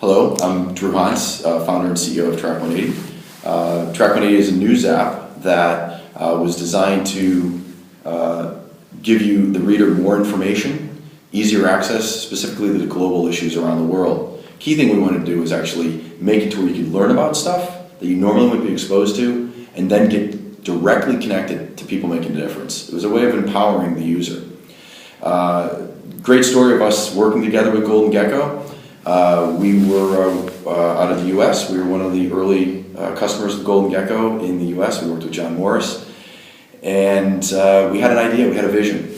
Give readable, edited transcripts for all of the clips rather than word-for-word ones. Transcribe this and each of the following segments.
Hello, I'm Drue Hortz, founder and CEO of Track 180. Track 180 is a news app that was designed to give you, the reader, more information, easier access, specifically to the global issues around the world. Key thing we wanted to do is actually make it to where you can learn about stuff that you normally wouldn't be exposed to, and then get directly connected to people making a difference. It was a way of empowering the user. Great story of us working together with Golden Gekko. We were out of the US. We were one of the early customers of Golden Gekko in the US. We worked with John Morris. And we had an idea, we had a vision.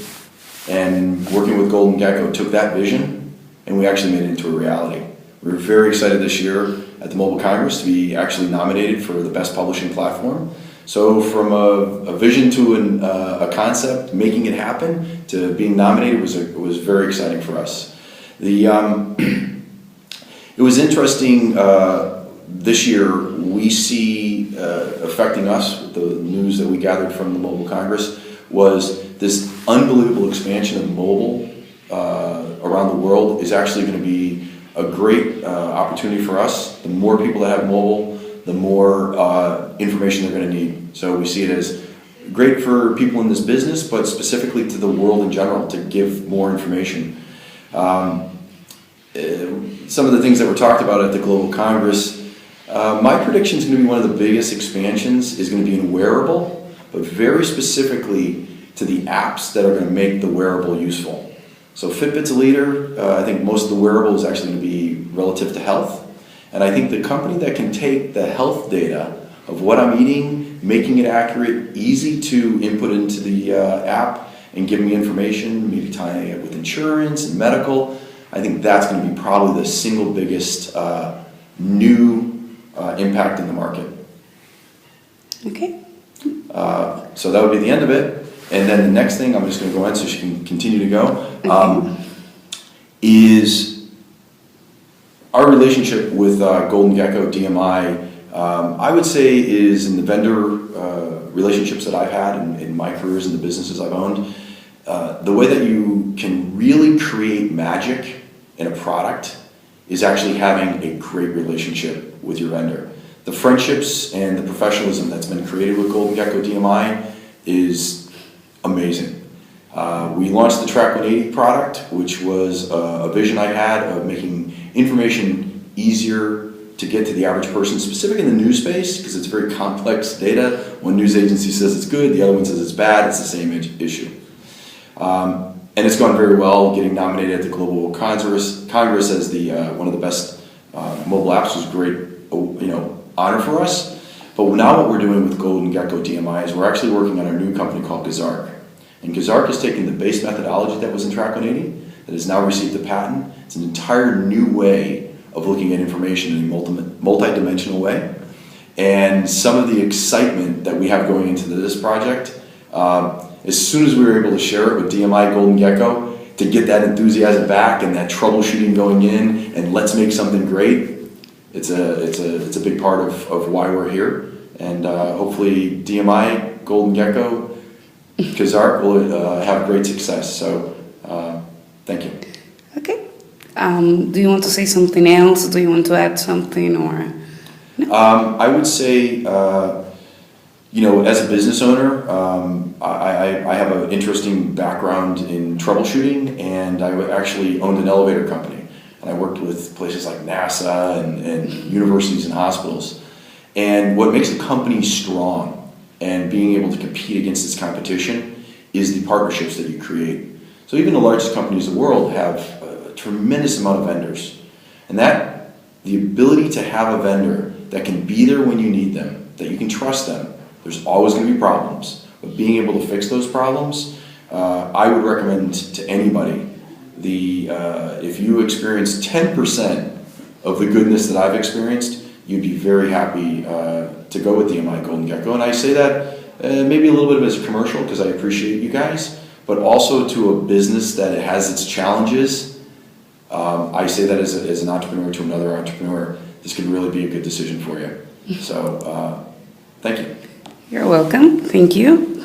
And working with Golden Gekko took that vision and we actually made it into a reality. We were very excited this year at the Mobile Congress to be actually nominated for the best publishing platform. So from a vision to a concept, making it happen, to being nominated was very exciting for us. It was interesting, this year we see affecting us, the news that we gathered from the Mobile Congress, was this unbelievable expansion of mobile around the world is actually going to be a great opportunity for us. The more people that have mobile, the more information they're going to need. So we see it as great for people in this business, but specifically to the world in general, to give more information. Some of the things that were talked about at the Global Congress, my prediction is going to be one of the biggest expansions is going to be in wearable, but very specifically to the apps that are going to make the wearable useful. So Fitbit's a leader. I think most of the wearable is actually going to be relative to health. And I think the company that can take the health data of what I'm eating, making it accurate, easy to input into the app and give me information, maybe tying it with insurance and medical, I think that's going to be probably the single biggest new impact in the market. Okay. So that would be the end of it. And then the next thing, I'm just going to go in so she can continue to go, is our relationship with Golden Gekko, DMI, I would say is in the vendor relationships that I've had in my careers and the businesses I've owned, the way that you can really create magic in a product is actually having a great relationship with your vendor. The friendships and the professionalism that's been created with Golden Gekko DMI is amazing. We launched the Track 180 product, which was a vision I had of making information easier to get to the average person, specific in the news space, because it's very complex data. One news agency says it's good, the other one says it's bad, it's the same issue. And it's gone very well, getting nominated at the Global Congress as the one of the best mobile apps was a great honor for us. But now what we're doing with Golden Gekko DMI is we're actually working on a new company called Kazark. And Kazark has taken the base methodology that was in Track 180, that has now received a patent. It's an entire new way of looking at information in a multi-dimensional way. And some of the excitement that we have going into this project, as soon as we were able to share it with DMI Golden Gekko, to get that enthusiasm back and that troubleshooting going in and let's make something great, it's a big part of why we're here. And hopefully DMI Golden Gekko, Kazark will have great success. So thank you. Okay. Do you want to say something else? Do you want to add something or? No? I would say, as a business owner, I have an interesting background in troubleshooting, and I actually owned an elevator company. And I worked with places like NASA and universities and hospitals. And what makes a company strong and being able to compete against its competition is the partnerships that you create. So even the largest companies in the world have a tremendous amount of vendors. And the ability to have a vendor that can be there when you need them, that you can trust them. There's always going to be problems, but being able to fix those problems, I would recommend to anybody, if you experience 10% of the goodness that I've experienced, you'd be very happy to go with DMI Golden Gekko. And I say that maybe a little bit as a commercial because I appreciate you guys, but also to a business that has its challenges. I say that as an entrepreneur to another entrepreneur, this could really be a good decision for you. So thank you. You're welcome. Thank you.